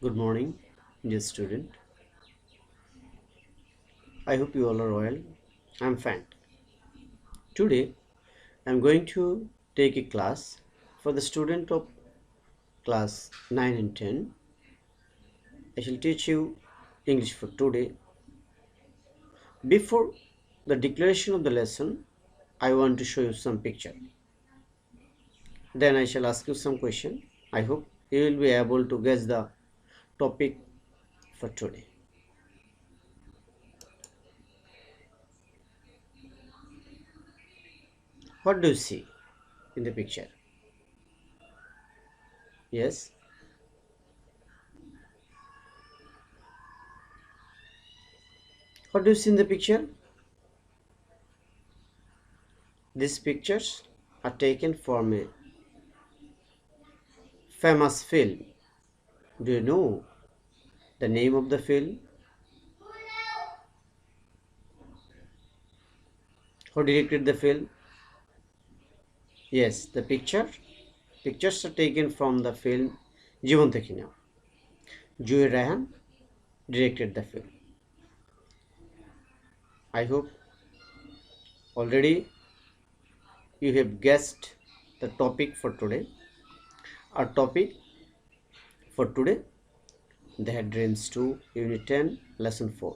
Good morning, dear student. I hope you all are well. I'm fine. Today, I'm going to take a class for the student of class 9 and 10. I shall teach you English for today. Before the declaration of the lesson, I want to show you some picture. Then I shall ask you some question. I hope you will be able to guess the topic for today. What do you see in the picture? Yes. What do you see in the picture? These pictures are taken from a famous film. Do you know the name of the film? Who directed the film? Yes, the pictures are taken from the film Jeevan Dekhi Nao. Joy Ryan directed the film. I hope already you have guessed the topic for today. Our topic for today, The Head Dreams 2, Unit 10, Lesson 4.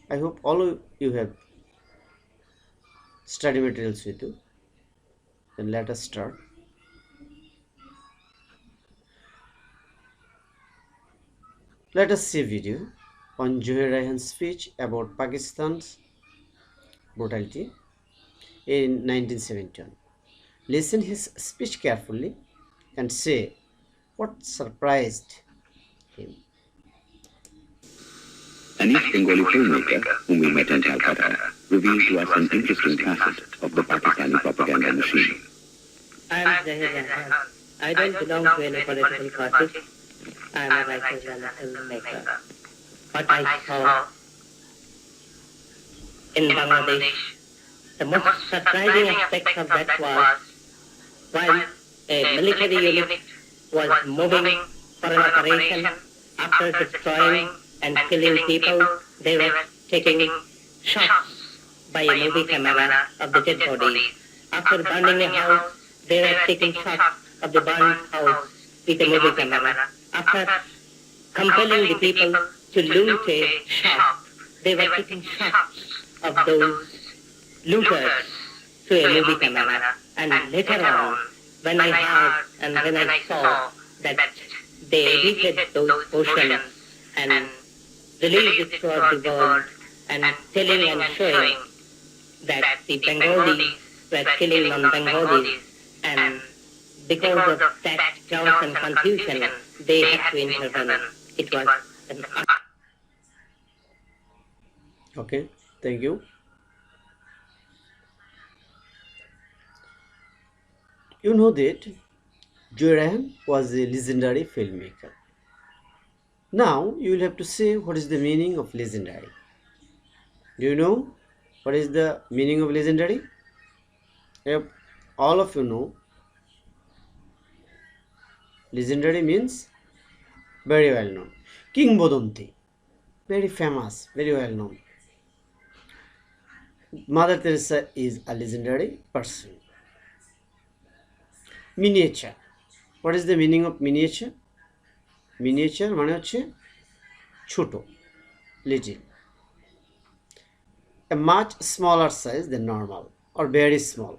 I hope all of you have study materials with you. Then let us start. Let us see a video on Zohair Raihan's speech about Pakistan's brutality in 1971. Listen his speech carefully and say what surprised him. An East Bengali filmmaker whom we met in Calcutta revealed to us an interesting facet of the Pakistani propaganda machine. I am Zohair Raihan. I don't belong to any political party. I am a writer and a filmmaker. What I saw in Bangladesh, the most surprising aspect of that was while a military unit was moving for an operation after destroying and killing people, they were taking shots by a movie camera of the dead bodies. After burning a house, they were taking shots of the burned house with a movie camera. After compelling the people to loot a shop, they were taking shots of those looters to a movie camera. And later on, when I heard and when I saw that they edited those portions and released it throughout the world and telling and showing that the Bengalis were killing non-Bengalis, and because of that chaos and confusion, they had to intervene. It was an Okay, thank you. You know that Joy Ryan was a legendary filmmaker. Now you will have to say what is the meaning of legendary. Do you know what is the meaning of legendary? Yep, all of you know. Legendary means very well known. Kimbodonti, very famous, very well known. Mother Teresa is a legendary person. Miniature. What is the meaning of miniature? Miniature মানে হচ্ছে ছোট, little. A much smaller size than normal or very small.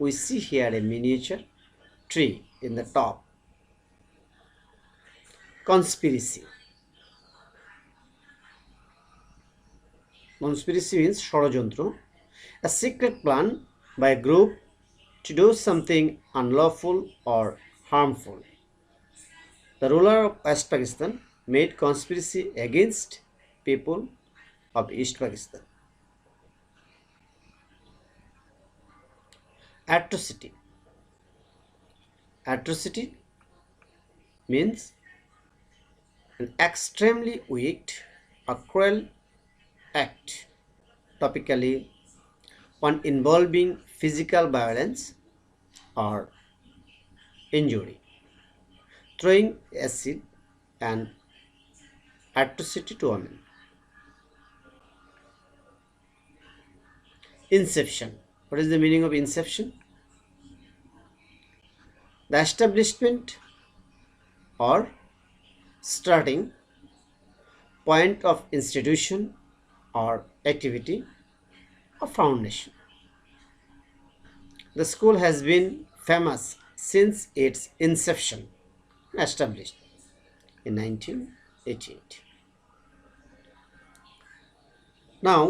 We see here a miniature tree in the top. Conspiracy. Conspiracy means ষড়যন্ত্র, a secret plan by a group to do something unlawful or harmful. The ruler of West Pakistan made conspiracy against people of East Pakistan. Atrocity. Atrocity means an extremely wicked or cruel act, typically one involving physical violence or injury. throwing acid and atrocity to women. Inception. What is the meaning of inception? The establishment or starting point of institution or activity or foundation. The school has been famous since its inception, established in 1988. Now,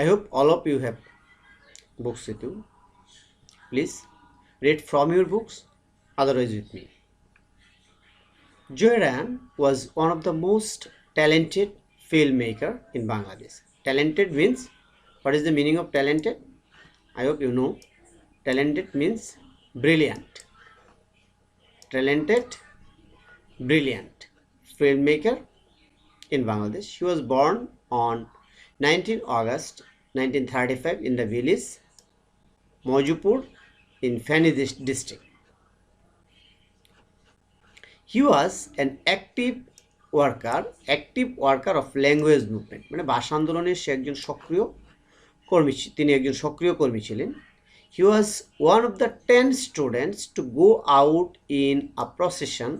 I hope all of you have books with you. Please read from your books, otherwise with me. Joyran was one of the most talented filmmaker in Bangladesh. Talented means, what is the meaning of talented? I hope you know. Talented means brilliant. Talented, brilliant filmmaker in Bangladesh. He was born on 19 August 1935 in the village Mojupur in Feni district. He was an active worker of language movement. মানে ভাষা আন্দোলনের সে একজন সক্রিয় কর্মী, তিনি একজন সক্রিয় কর্মী ছিলেন। He was one of the 10 students to go out in a procession,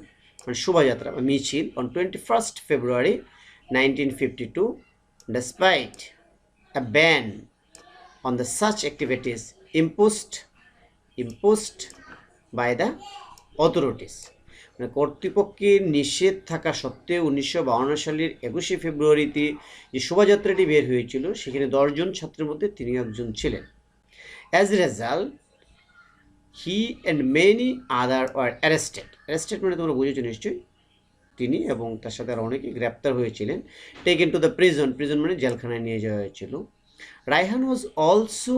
মানে শোভাযাত্রা বা মিছিল on 21st February 1952 despite a ban on the such activities imposed by the authorities. মানে কর্তৃপক্ষের নিষেধ থাকা সত্ত্বেও 1952 সালের 21শে ফেব্রুয়ারিতে যে শোভাযাত্রাটি বের হয়েছিল সেখানে 10 জন ছাত্রের মধ্যে তিনি একজন ছিলেন। As a result, he and many other were arrested. Arrested মানে তোমরা বুঝেছো নিশ্চয়ই, তিনি এবং তার সাথে আরো অনেকে গ্রেপ্তার হয়েছিলেন। Taken to the prison মানে জেলখানায় নিয়ে যাওয়া হয়েছিল। Raihan was also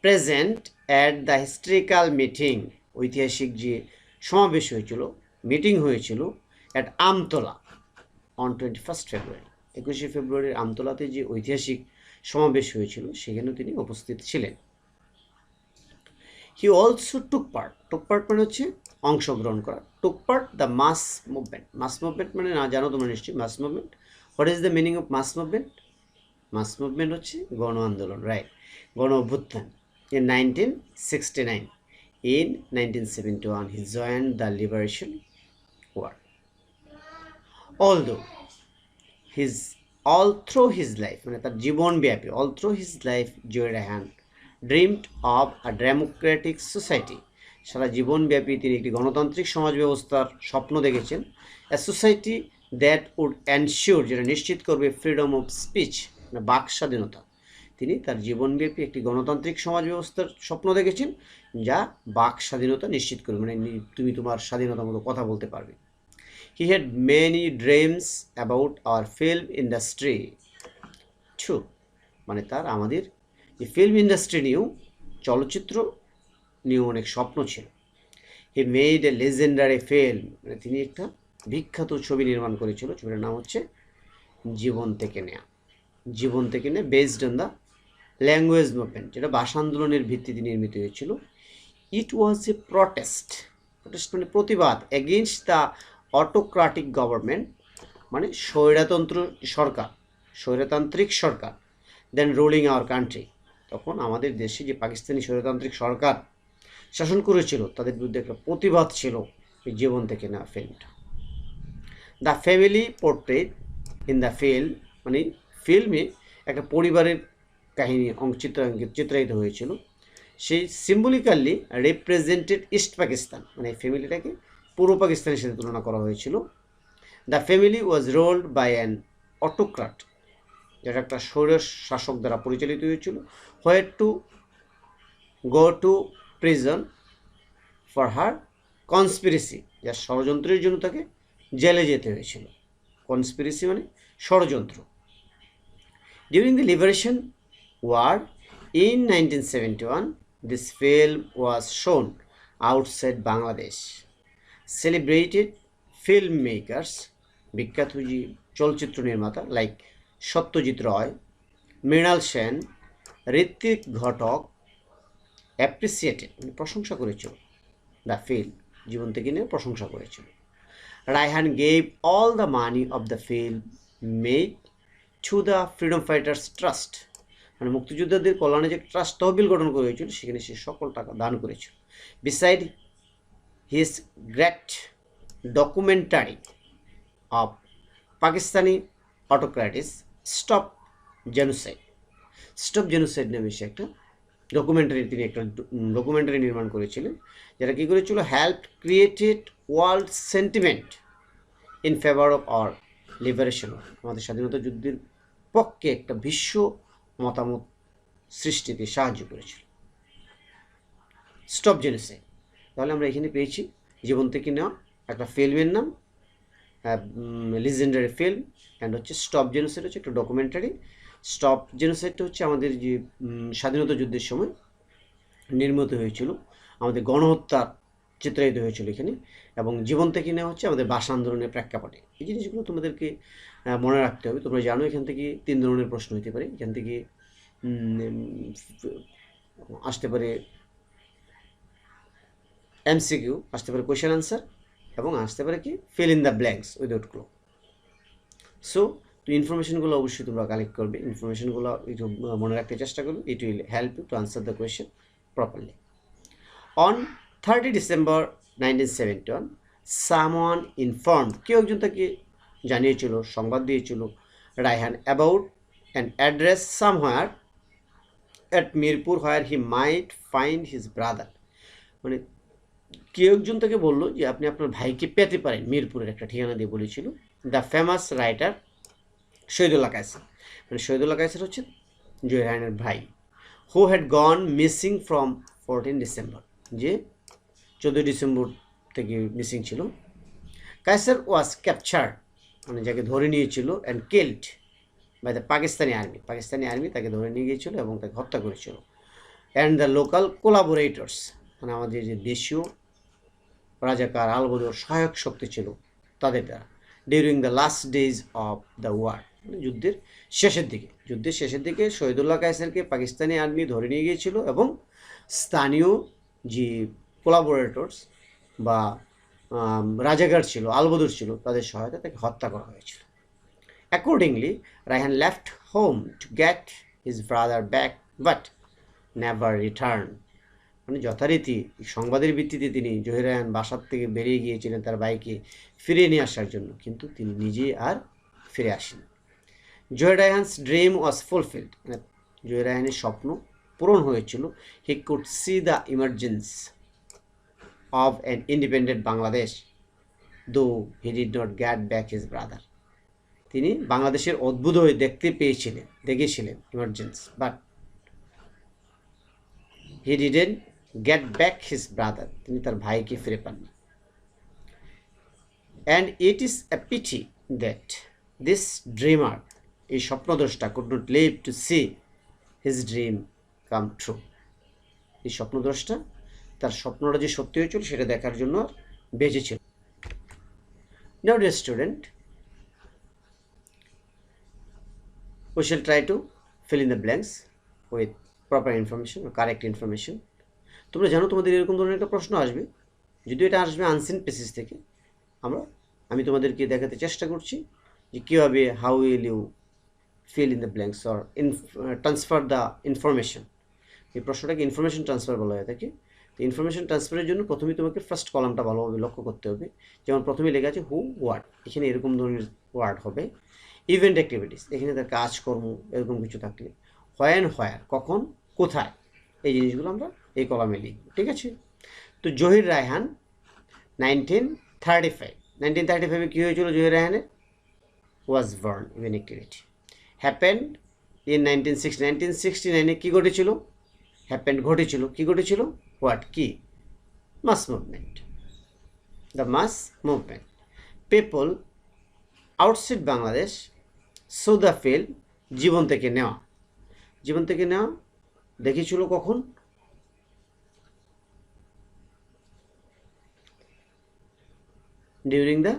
present at the historical meeting, ঐতিহাসিক যে সমাবেশ হয়েছিল, মিটিং হয়েছিল at Amtala on 21st February, 21শে ফেব্রুয়ারির আমতলাতে যে ঐতিহাসিক সমাবেশ হয়েছিল সেখানেও তিনি উপস্থিত ছিলেন। He also took part মানে হচ্ছে অংশগ্রহণ করা। took part the mass movement মানে না জানো তোমরা নিশ্চয়ই mass movement. What is the meaning of mass movement? Mass movement হচ্ছে গণ আন্দোলন, রাইট, গণ অভ্যুত্থান। In 1969, in 1971 he joined the Liberation War. Although all through his life, মানে তার জীবনব্যাপী, all through his life, Joy Raihan dreamed of a democratic society. সারা জীবনব্যাপী তিনি একটি গণতান্ত্রিক সমাজ ব্যবস্থার স্বপ্ন দেখেছেন। A society that would ensure, যেটা নিশ্চিত করবে freedom of speech, মানে বাক স্বাধীনতা। তিনি তার জীবনব্যাপী একটি গণতান্ত্রিক সমাজ ব্যবস্থার স্বপ্ন দেখেছেন যা বাক স্বাধীনতা নিশ্চিত করবে, মানে তুমি তোমার স্বাধীনতা মতো কথা বলতে পারবে। He had many dreams about our film industry too, মানে তার আমাদের এই ফিল্ম ইন্ডাস্ট্রি নিয়েও, চলচ্চিত্র নিয়েও অনেক স্বপ্ন ছিল। He made a legendary film, মানে তিনি একটা বিখ্যাত ছবি নির্মাণ করেছিল, ছবিটার নাম হচ্ছে জীবন থেকে নেয়া। জীবন থেকে নেয়া based on the language movement, যেটা ভাষা আন্দোলনের ভিত্তিতে নির্মিত হয়েছিল। ইট ওয়াজ এ প্রটেস্ট মানে প্রতিবাদ এগেইনস্ট দ্য অটোক্রাটিক গভর্নমেন্ট, মানে স্বৈরতান্ত্রিক সরকার দেন রুলিং আওয়ার কান্ট্রি। তখন আমাদের দেশে যে পাকিস্তানি স্বৈরতান্ত্রিক সরকার শাসন করেছিল তাদের বিরুদ্ধে একটা প্রতিবাদ ছিল এই জীবন থেকে নেওয়া ফিল্মটা। The family portrait in the film, মানে ফিল্মে একটা পরিবারের কাহিনী চিত্রায়িত হয়েছিল। সেই সিম্বলিক্যালি রিপ্রেজেন্টেড ইস্ট পাকিস্তান, মানে এই ফ্যামিলিটাকে পূর্ব পাকিস্তানের সাথে তুলনা করা হয়েছিল। The family was ruled by an autocrat, যেটা একটা স্বৈর শাসক দ্বারা পরিচালিত হয়েছিল। Where to go to prison for her conspiracy, যার ষড়যন্ত্রের জন্য তাকে জেলে যেতে হয়েছিল। কনস্পিরেসি মানে ষড়যন্ত্র। During the liberation war in 1971, this film was shown outside Bangladesh. Celebrated filmmakers, বিখ্যাত চলচ্চিত্র নির্মাতা লাইক সত্যজিৎ রায়, মৃণাল সেন, ঋত্বিক ঘটক, অ্যাপ্রিসিয়েটেড মানে প্রশংসা করেছিল, দ্য ফিল্ম জীবন থেকে নিয়ে প্রশংসা করেছিল। Raihan gave all the money of the film made to the freedom fighters trust, মানে মুক্তিযোদ্ধাদের কল্যাণে যে ট্রাস্ট তহবিল গঠন করা হয়েছিল সেখানে সে সকল টাকা দান করেছিল। Beside his great documentary of Pakistani autocrats stop genocide, stop genocide নামে সে একটা তিনি একটা ডকুমেন্টারি নির্মাণ করেছিলেন, যেটা কী করেছিল, help created world sentiment in favour of our liberation, আমাদের স্বাধীনতা যুদ্ধের পক্ষে একটা বিশ্ব মতামত সৃষ্টিতে সাহায্য করেছিল। স্টপ জেনোসাইড, তাহলে আমরা এখানে পেয়েছি জীবন থেকে নেওয়া একটা ফিল্মের নাম, লিজেন্ডারি ফিল্ম, অ্যান্ড হচ্ছে স্টপ জেনোসাইড হচ্ছে একটা ডকুমেন্টারি। স্টপ জেনোসাইডটা হচ্ছে আমাদের যে স্বাধীনতা যুদ্ধের সময় নির্মিত হয়েছিল, আমাদের গণহত্যার চিত্রায়িত হয়েছিল এখানে, এবং জীবন থেকে নেওয়া হচ্ছে আমাদের ভাষা আন্দোলনের প্রেক্ষাপটে। এই জিনিসগুলো তোমাদেরকে মনে রাখতে হবে। তোমরা জানো এখান থেকে 3 ধরনের প্রশ্ন হতে পারে, এখান থেকে আসতে পারে এমসিকিউ, আসতে পারে কোয়েশ্চেন আনসার, এবং আসতে পারে কি feel in the blanks without clue. So তো ইনফরমেশনগুলো অবশ্যই তোমরা কালেক্ট করবে, ইনফরমেশনগুলো একটু মনে রাখতে চেষ্টা করবে, it will help you to answer the question properly. On 30 December 1971 someone informed, কেউ একজন তাকে জানিয়েছিল, সংবাদ দিয়েছিল, Raihan about an address somewhere at Mirpur where he might find his brother, মানে কেউ একজন তাকে বললো যে আপনি আপনার ভাইকে পেতে পারেন, মিরপুরের একটা ঠিকানা দিয়ে বলেছিল। The famous writer Shahidullah Kaiser, মানে শহীদুল্লাহ কায়সার হচ্ছে জহির রায়হানের ভাই, who had gone missing from 14 December, যে 14 ডিসেম্বর থেকে মিসিং ছিল। কায়সার ওয়াজ ক্যাপচার্ড, মানে যাকে ধরে নিয়েছিল, and killed by the Pakistani army তাকে ধরে নিয়ে গিয়েছিল এবং তাকে হত্যা করেছিল। অ্যান্ড দ্য লোকাল কোলাবোরেটর্স, মানে আমাদের যে দেশীয় রাজাকার আলবদর সহায়ক শক্তি ছিল তাদের দ্বারা, during the last days of the war, যুদ্ধের শেষের দিকে শহীদুল্লাহ কায়সারকে পাকিস্তানি আর্মি ধরে নিয়ে গিয়েছিল এবং স্থানীয় যে কোলাবোরেটর্স বা রাজাকার ছিল, আলবদর ছিল, তাদের সহায়তা তাকে হত্যা করা হয়েছিল। Accordingly Raihan left home to get his brother back but never return, মানে যথারীতি সংবাদের ভিত্তিতে তিনি জহির রায়হান বাসার থেকে বেরিয়ে গিয়েছিলেন তার ভাইকে ফিরিয়ে নিয়ে আসার জন্য, কিন্তু তিনি নিজে আর ফিরে আসেন। Zahir Raihan's dream was fulfilled, মানে জহির রায়হানের স্বপ্ন পূরণ হয়েছিল। He could see the emergence of an independent Bangladesh though he did not get back his brother, তিনি বাংলাদেশের অদ্ভুত হয়ে দেখেছিলেন emergence, but he didn't get back his brother, তিনি তার ভাইকে ফিরে পাননি। And it is a pity that this dreamer, এই স্বপ্নদ্রষ্টা, could not live to see his dream come true, এই স্বপ্নদ্রষ্টা তার স্বপ্নটা যে সত্যি হয়েছিল সেটা দেখার জন্য বেঁচে ছিল। Now dear student, we shall try to fill in the blanks with proper information or correct information. তোমরা জানো তোমাদের এরকম ধরনের একটা প্রশ্ন আসবে, যদিও এটা আসবে আনসিন পেসেজ থেকে, আমি তোমাদেরকে দেখাতে চেষ্টা করছি যে কীভাবে how will you fill in the blanks or transfer the information. এই প্রশ্নটাকে ইনফরমেশন ট্রান্সফার বলা হয়ে থাকে। তো ইনফরমেশন ট্রান্সফারের জন্য প্রথমে তোমাকে ফার্স্ট কলামটা ভালোভাবে লক্ষ্য করতে হবে। যেমন প্রথমে লেখা আছে হু ওয়ার্ড, এখানে এরকম ধরনের ওয়ার্ড হবে। ইভেন্ট অ্যাক্টিভিটিস, এখানে তার কাজকর্ম এরকম কিছু থাকলে। হোয়েন হোয়ার, কখন কোথায়, এই জিনিসগুলো আমরা এই কলামে লিখব, ঠিক আছে। তো জহির রায়হান 1935 কী হয়েছিল জহির রায়হানের? Was born, event activity. Happened in 1969 কী ঘটেছিল? হ্যাপেন্ড ঘটেছিল, কী ঘটেছিল? হোয়াট, কি? Mass movement, the mass movement. People outside Bangladesh so the film, জীবন থেকে নেওয়া দেখেছিল কখন? During the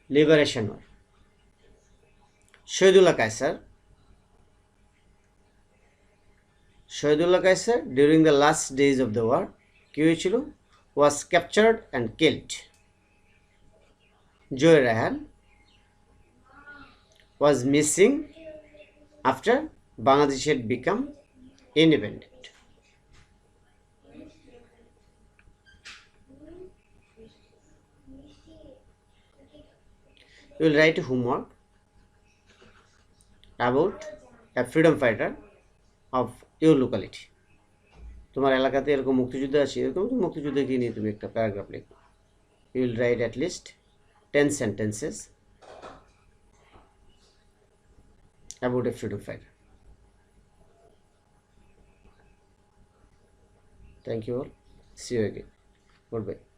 liberation war. Shahidullah Kaisar Shahidullah Kaisar, during the last days of the war, কি হয়েছিল? Was captured and killed. Joy Rehan was missing after Bangladesh had become independent. You will write a homework about a freedom fighter of your locality. তোমার এলাকাতে এরকম মুক্তিযুদ্ধ আছে, এরকম মুক্তিযুদ্ধকে নিয়ে তুমি একটা প্যারাগ্রাফ লিখো। You will write at least 10 sentences about a freedom fighter. Thank you all. See you again. Goodbye.